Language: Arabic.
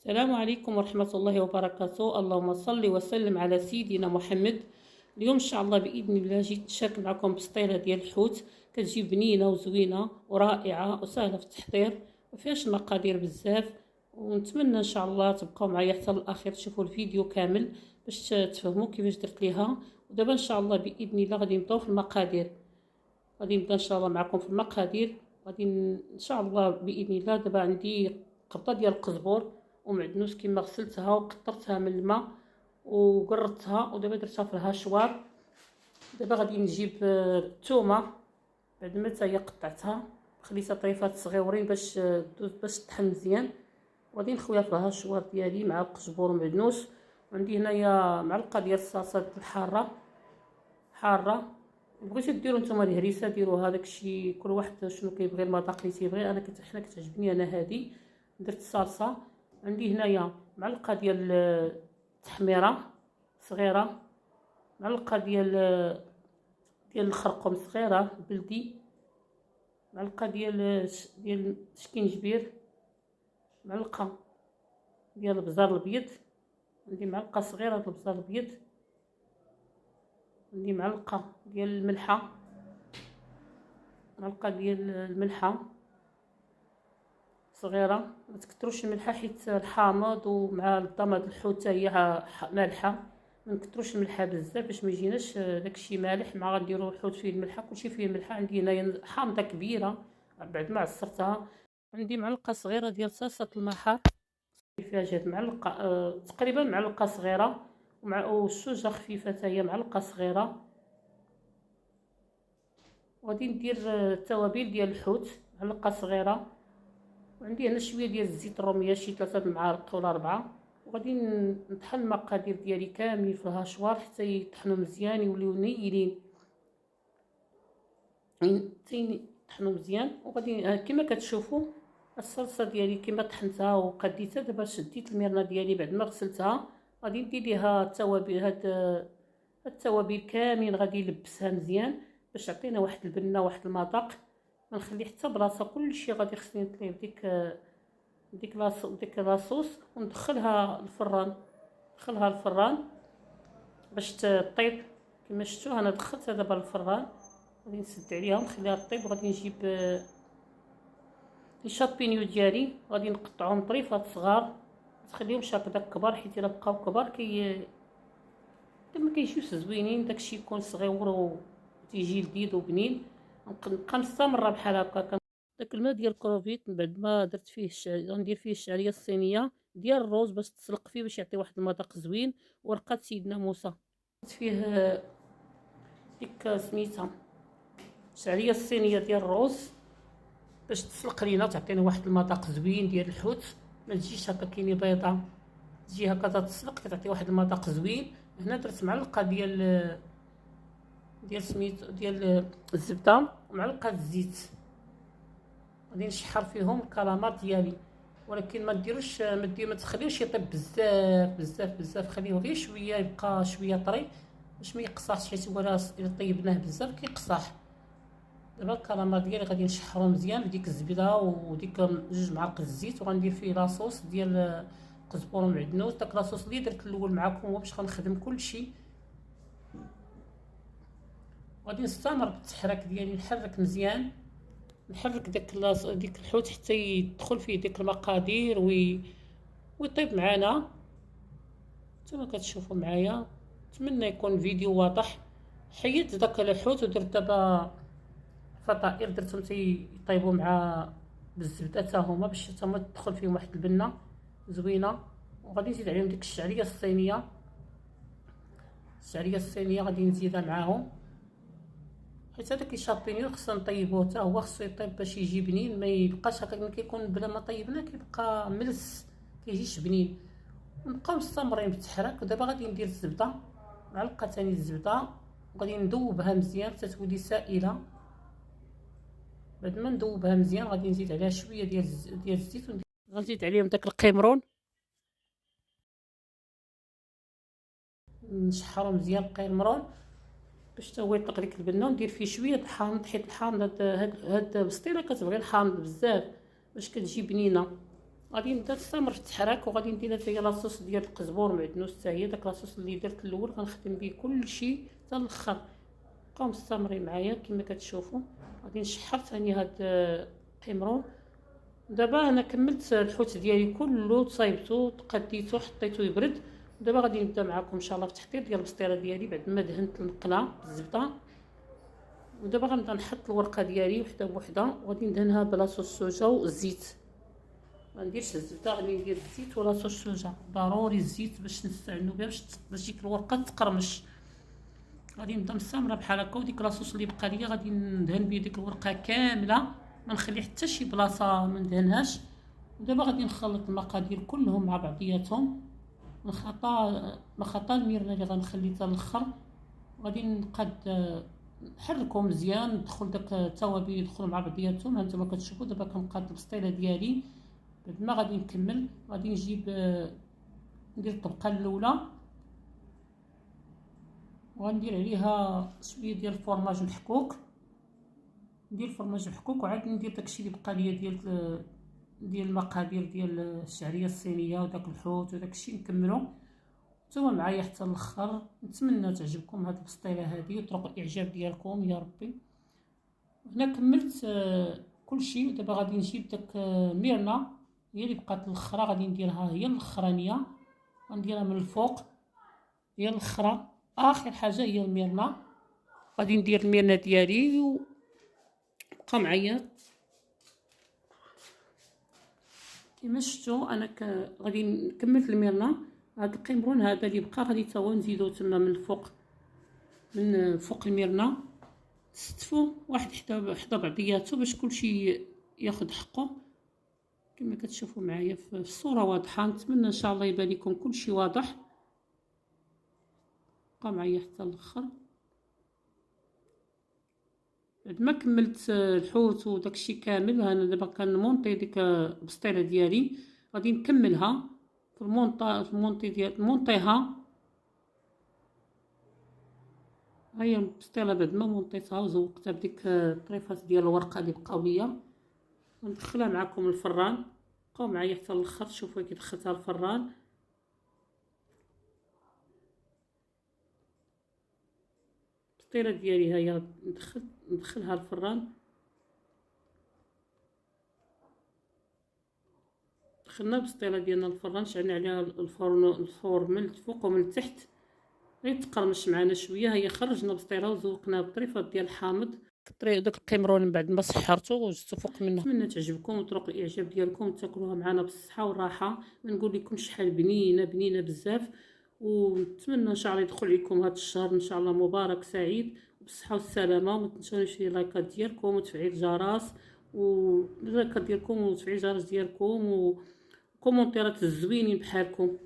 السلام عليكم ورحمة الله وبركاته. اللهم صل وسلم على سيدنا محمد. اليوم ان شاء الله باذن الله جيت نشارك معكم بسطيله ديال الحوت كتجي بنينه وزوينه ورائعه وسهله في التحضير وفيهاش مقادير بزاف، ونتمنى ان شاء الله تبقاو معايا حتى الاخير تشوفوا الفيديو كامل باش تفهموا كيفاش درت ليها. ودابا ان شاء الله باذن الله غادي نبداو في المقادير. غادي نبدا ان شاء الله معكم في المقادير. غادي ان شاء الله باذن الله دابا عندي قبضه ديال القزبور ومعدنوس كما غسلتها وقطرتها من الماء وقرطتها، ودابا درتها في الهاشوار. دابا غادي نجيب الثومه بعد ما هي قطعتها، خليتها طريفات صغيورين باش تطحن مزيان، وغادي نخويها في الهاشوار ديالي مع القزبور ومعدنوس. وعندي هنايا معلقه ديال الصلصه حاره. بغيتو ديروا نتوما الهريسه ديروها، داكشي كل واحد شنو كيبغي، المذاق اللي تيبغي. حنا كتعجبني انا هذه. درت الصلصه. عندي هنايا معلقه ديال التحميره صغيره، معلقه ديال الخرقوم صغيره بلدي، معلقه ديال الشكينجبير، معلقه ديال البزار الابيض، عندي معلقه صغيره ديال البزار الابيض، عندي معلقه ديال الملحه، معلقه ديال الملحه صغيره. ما تكثروش الملحه حيت الحامض ومع الضماد الحوت هي مالحه، ما نكثروش الملحه بزاف باش ما يجيناش داكشي مالح. مع غنديروا الحوت فيه الملحه، كلشي فيه الملحه. عندي هنايا حامضه كبيره بعد ما عصرتها. عندي معلقه صغيره ديال صلصه المحار، فيها جهد معلقه تقريبا معلقه صغيره، والشوجه خفيفه حتى هي معلقه صغيره. وغادي ندير التوابل ديال الحوت معلقه صغيره، وعندي هنا شويه ديال الزيت الروميه شي 3 معالق ولا 4. وغادي نطحن المقادير ديالي كاملين في الهاشوار حتى يطحنوا مزيان يوليو نيلين يطحنوا مزيان. وغادي كما كتشوفوا الصلصه ديالي كما طحنتها وقديتها. دابا شديت المرنه ديالي بعد ما غسلتها، غادي ندير ليها التوابل. هاد التوابل كاملين غادي نلبسها مزيان باش تعطينا واحد البنه واحد المذاق. ما نخلي حتى بلاصه، كلشي غادي خصني نطلي ديك لاصوص وندخلها الفران باش تطيب. كما شفتوا انا دخلتها دابا الفران. غادي نسد عليها ونخليها طيب. وغادي نجيب لي شابينيو ديالي، غادي نقطعهم طريفات صغار، ما تخليهمش هكذا كبار حيت الا بقاو كبار ما كيجيوش زوينين. داكشي يكون صغيور وتيجي لذيذ وبنين. نبقى مستمره بحال هكا. داك الماء ديال الكروفيت من بعد ما درت فيه غندير فيه الشعريه الصينيه ديال الروز باش تسلق فيه باش يعطي واحد المذاق زوين. ورقه سيدنا موسى درت فيه ديك سميتها الشعريه الصينيه ديال الروز باش تسلق لينا تعطينا واحد المذاق زوين ديال الحوت. ما تجيش هكا كيني بيضه، تجي هكذا تسلق تعطي واحد المذاق زوين. هنا درت معلقه ديال الزبده ومعلقه الزيت. غادي نشحر فيهم الكالامار ديالي، ولكن ما تخليوش يطيب بزاف. خليه غير شويه، يبقى شويه طري باش ما يقصاحش، حيت هو الا طيبناه بزاف كيقصاح. دابا الكالامار ديالي غادي نشحرو مزيان بديك الزبده وديك 2 معالق الزيت. وغندير فيه لاصوص ديال القزبور ومعدنوس. داك لاصوص اللي درت الاول معكم هو باش غنخدم كلشي. غادي نستمر بالتحرك ديالي، نحرك مزيان، نحرك ديك الحوت حتى يدخل فيه ديك المقادير ويطيب معنا. نتوما كتشوفوا معايا. نتمنى يكون الفيديو واضح. حيدت داك الحوت ودرت دابا فطائر درتهم يطيبوا مع بالزبده حتى هما باش حتى هما تدخل فيهم واحد البنه زوينه. وغادي نزيد عليهم ديك الشعريه الصينيه غادي نزيدها معاهم، حيت هذاك الشابينيو خصنا نطيبوه حتى هو خصو يطيب باش يجي بنين. ما يبقاش هكا ملي كيكون بلا ما طيبناه كيبقى ملس كيجيش بنين. ونبقاو مستمرين بالتحرك. ودابا غادي ندير الزبده، معلقه ثاني الزبده، وغادي ندوبها مزيان حتى تولي سائله. بعد ما ندوبها مزيان غادي نزيد عليها شويه ديال الزيت، غنزيد عليهم داك القمرون، نشحرو مزيان القمرون باش حتى هو يطلق ديك البنه. وندير فيه شويه الحامض حيت الحامض هاد البسطيله كتبغي الحامض بزاف باش كتجي بنينه. غادي نبدا التمر تحرك، وغادي ندير هاد هي لاصوص ديال القزبور معدنوس حتى هي. داك لاصوص اللي درت الاول غنخدم به كلشي حتى الاخر. بقاو مستمرين معايا كما كتشوفوا. غادي نشحر ثاني هاد القمرون. دابا انا كملت الحوت ديالي كله، تصايبته تقديته حطيته يبرد. ودابا غادي نبدا معكم ان شاء الله في التحضير ديال البسطيله ديالي بعد ما دهنت المقله بالزبده. ودابا غنبدا نحط الورقه ديالي وحده بوحده، وغادي ندهنها بلاصوص السوجه والزيت. ما نديرش الزبده، غادي ندير الزيت ولا صوص السوجه. ضروري الزيت باش نستعنوا بها باش ديك الورقه تقرمش. غادي نبدا مستمره بحال هكا. وديك لاصوص اللي بقى ليا غادي ندهن بيه ديك الورقه كامله، ما نخلي حتى شي بلاصه ما ندهنهاش. ودابا غادي نخلط المقادير كلهم مع بعضياتهم. خطا الميرنا اللي غنخلي حتى الاخر. غادي نقاد نحركهم مزيان، ندخل داك التوابل يدخلوا مع بعضياتهم. هانتوما كتشوفوا دابا كنقاد البسطيله ديالي. بعد ما غادي نكمل غادي نجيب ندير الطبقه الاولى، وغندير عليها شويه ديال الفرماج محكوك. ندير الفرماج محكوك، وعاد ندير داكشي اللي بقى ليا ديال المقادير ديال الشعريه الصينيه وداك الحوت وداكشي نكملو. نتوما معايا حتى الاخر. نتمنى تعجبكم هاد البسطيله هادي وطرق الاعجاب ديالكم يا ربي. هنا كملت كلشي. ودابا غادي نجيب داك ميرنا هي اللي بقات الاخرى، غادي نديرها هي الاخرانيه، غنديرها من الفوق هي الاخرى. اخر حاجه هي الميرنا. غادي ندير الميرنا ديالي وبقى معايا كما شفتوا. انا غادي نكمل الميرنا. هاد القمرون هذا اللي بقى غادي تا هو نزيدو تما من الفوق، من فوق الميرنا. نستفو واحد حدا بعضياتو باش كلشي ياخد حقه. كما كتشوفوا معايا في الصوره واضحه. نتمنى ان شاء الله يبان لكم كلشي واضح. بقى معايا حتى الاخر. بعد ما كملت الحوت وداكشي كامل، انا دابا كنمونطي ديك البسطيله ديالي. غادي نكملها في المونطي ديال مونطيها. هاهي البسطيله بعد ما مونطيتها وزوقتها بديك الطريفات ديال الورقه اللي بقاو ليا. ندخلها معكم الفران. بقاو معايا حتى الاخر. شوفوا كي دخلتها الفران. البسطيله ديالي هي ندخلها الفران. دخلنا البسطيله ديالنا الفران، شعلنا عليها الفور من الفوق ومن التحت. غير تقرمش معنا شويه. هي خرجنا البسطيله وزوقناها بالطريفات ديال الحامض. داك القمرون من بعد ما سحرته وجدتو فوق منه. نتمنى تعجبكم وطرق الاعجاب ديالكم وتاكلوها معنا بالصحه والراحه. ما نقول لكم شحال بنينه بزاف. ونتمنى ان شاء الله يدخل عليكم هذا الشهر ان شاء الله مبارك سعيد وبالصحه والسلامه. وما تنساوش لايكات ديالكم وتفعيل الجرس واللايكات ديالكم وتفعيل الجرس ديالكم وكومونتيرات الزوينين بحالكم.